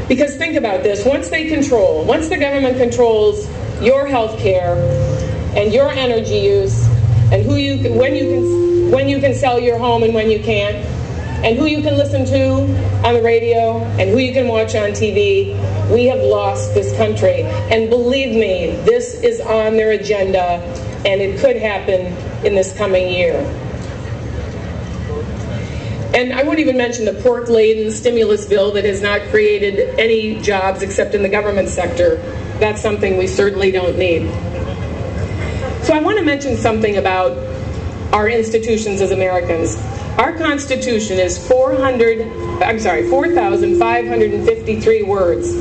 Because think about this, once the government controls your health care and your energy use and when you can sell your home and when you can't, and who you can listen to on the radio and who you can watch on TV, we have lost this country. And believe me, this is on their agenda, and it could happen in this coming year. And I won't even mention the pork-laden stimulus bill that has not created any jobs except in the government sector. That's something we certainly don't need. So I want to mention something about our institutions as Americans. Our Constitution is 4,553 words.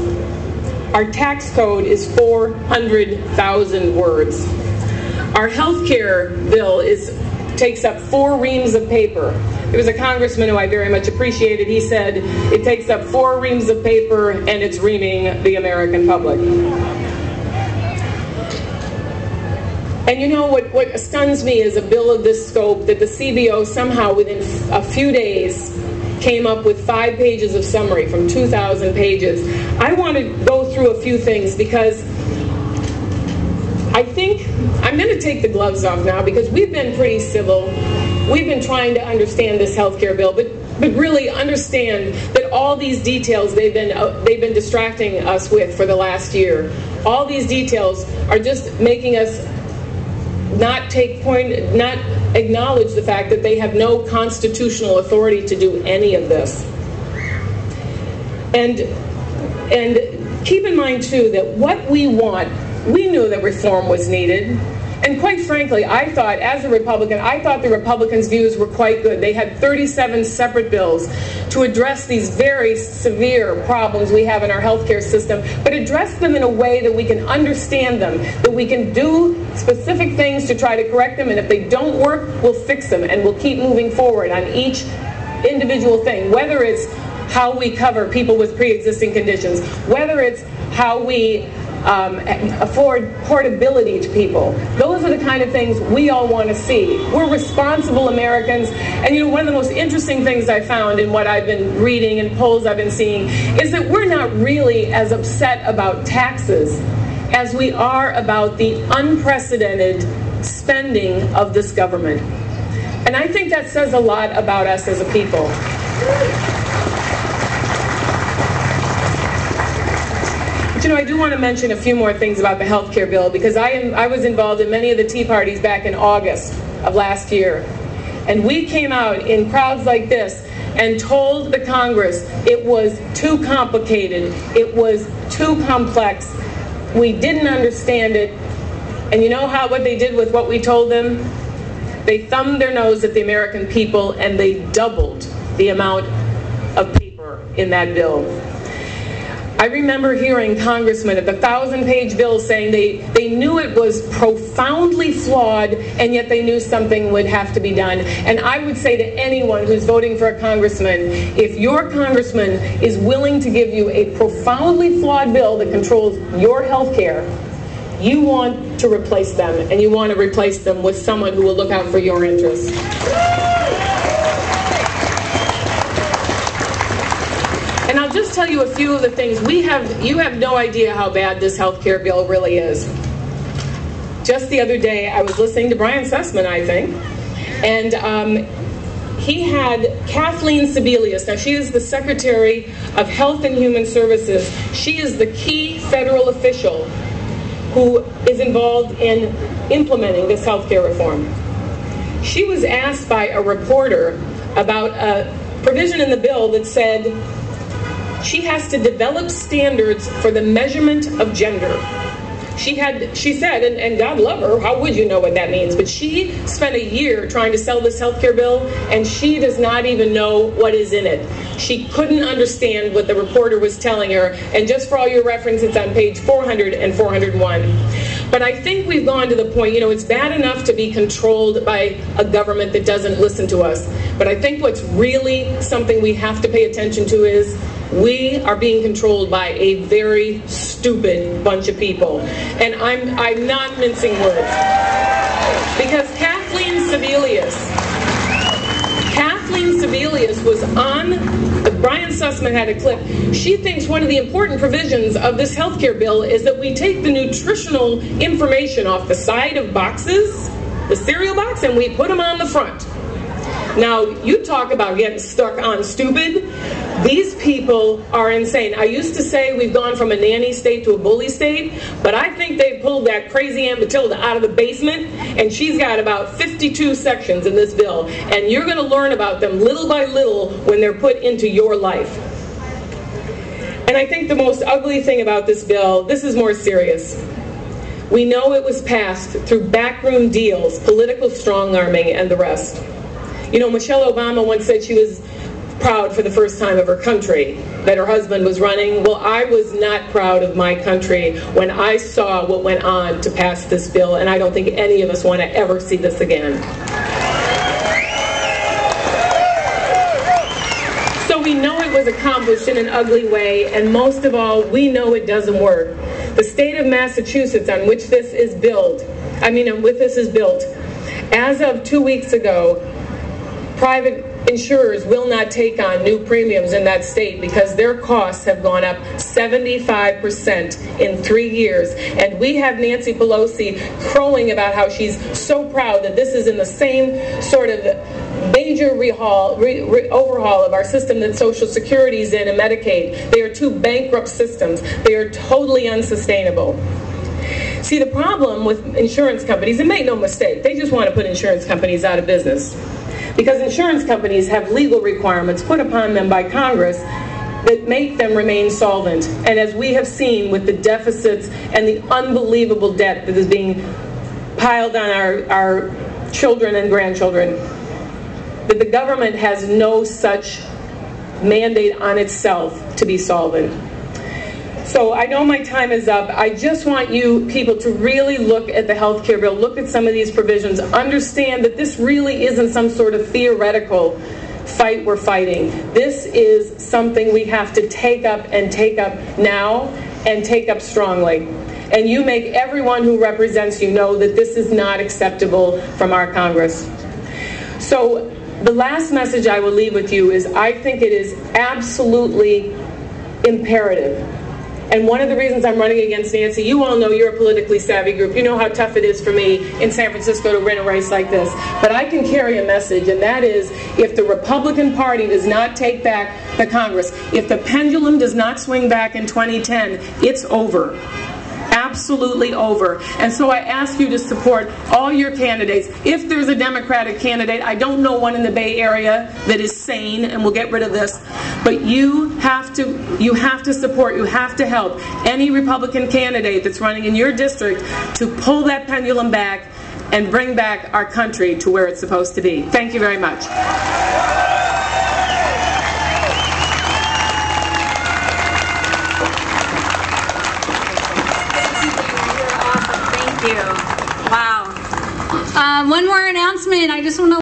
Our tax code is 400,000 words. Our health care bill takes up 4 reams of paper. There was a congressman who I very much appreciated. He said, it takes up 4 reams of paper and it's reaming the American public. And you know what stuns me is a bill of this scope that the CBO somehow within a few days came up with 5 pages of summary from 2,000 pages. I want to go through a few things because I think I'm going to take the gloves off now because we've been pretty civil. We've been trying to understand this health care bill, but really understand that all these details they've been distracting us with for the last year. All these details are just making us not acknowledge the fact that they have no constitutional authority to do any of this. And keep in mind too that what we want, we knew that reform was needed. And quite frankly, I thought, as a Republican, I thought the Republicans' views were quite good. They had 37 separate bills to address these very severe problems we have in our healthcare system, but address them in a way that we can understand them, that we can do specific things to try to correct them, and if they don't work, we'll fix them, and we'll keep moving forward on each individual thing, whether it's how we cover people with pre-existing conditions, whether it's how we afford portability to people. Those are the kind of things we all want to see. We're responsible Americans, and you know, one of the most interesting things I found in what I've been reading and polls I've been seeing is that we're not really as upset about taxes as we are about the unprecedented spending of this government. And I think that says a lot about us as a people. But you know, I do want to mention a few more things about the health care bill because I was involved in many of the Tea Parties back in August of last year. And we came out in crowds like this and told the Congress it was too complicated, it was too complex, we didn't understand it. And you know what they did with what we told them? They thumbed their nose at the American people and they doubled the amount of paper in that bill. I remember hearing congressmen at the 1,000-page bill saying they knew it was profoundly flawed and yet they knew something would have to be done. And I would say to anyone who's voting for a congressman, if your congressman is willing to give you a profoundly flawed bill that controls your health care, you want to replace them, and you want to replace them with someone who will look out for your interests. And I'll just tell you a few of the things you have no idea how bad this health care bill really is. Just the other day, I was listening to Brian Sussman, I think, and he had Kathleen Sebelius. Now, she is the Secretary of Health and Human Services. She is the key federal official who is involved in implementing this health care reform. She was asked by a reporter about a provision in the bill that said she has to develop standards for the measurement of gender. She said, and God love her, how would you know what that means? But she spent a year trying to sell this health care bill, and she does not even know what is in it. She couldn't understand what the reporter was telling her, and just for all your reference, it's on page 400 and 401. But I think we've gone to the point, you know, it's bad enough to be controlled by a government that doesn't listen to us. But I think what's really something we have to pay attention to is we are being controlled by a very stupid bunch of people. And I'm not mincing words. Because Kathleen Sebelius was on the Brian Sussman had a clip. She thinks one of the important provisions of this health care bill is that we take the nutritional information off the side of boxes, the cereal box, and we put them on the front. Now, you talk about getting stuck on stupid. These people are insane. I used to say we've gone from a nanny state to a bully state, but I think they pulled that crazy Aunt Matilda out of the basement, and she's got about 52 sections in this bill, and you're going to learn about them little by little when they're put into your life. And I think the most ugly thing about this bill, this is more serious. We know it was passed through backroom deals, political strong-arming, and the rest. You know, Michelle Obama once said she was proud for the first time of her country that her husband was running. Well, I was not proud of my country when I saw what went on to pass this bill, and I don't think any of us want to ever see this again. So we know it was accomplished in an ugly way, and most of all, we know it doesn't work. The state of Massachusetts on which this is built, as of 2 weeks ago, private insurers will not take on new premiums in that state because their costs have gone up 75% in 3 years. And we have Nancy Pelosi crowing about how she's so proud that this is in the same sort of major overhaul of our system that Social Security is in and Medicaid. They are two bankrupt systems. They are totally unsustainable. See, the problem with insurance companies, and make no mistake, they just want to put insurance companies out of business. Because insurance companies have legal requirements put upon them by Congress that make them remain solvent. And as we have seen with the deficits and the unbelievable debt that is being piled on our children and grandchildren, that the government has no such mandate on itself to be solvent. So I know my time is up. I just want you people to really look at the health care bill, look at some of these provisions, understand that this really isn't some sort of theoretical fight we're fighting. This is something we have to take up now and take up strongly. And you make everyone who represents you know that this is not acceptable from our Congress. So the last message I will leave with you is I think it is absolutely imperative. And one of the reasons I'm running against Nancy, you all know you're a politically savvy group. You know how tough it is for me in San Francisco to win a race like this. But I can carry a message, and that is if the Republican Party does not take back the Congress, if the pendulum does not swing back in 2010, it's over. Absolutely over. And so I ask you to support all your candidates. If there's a Democratic candidate, I don't know one in the Bay Area that is sane and will get rid of this, but you have to support, you have to help any Republican candidate that's running in your district to pull that pendulum back and bring back our country to where it's supposed to be. Thank you very much. Wow. One more announcement. I just want to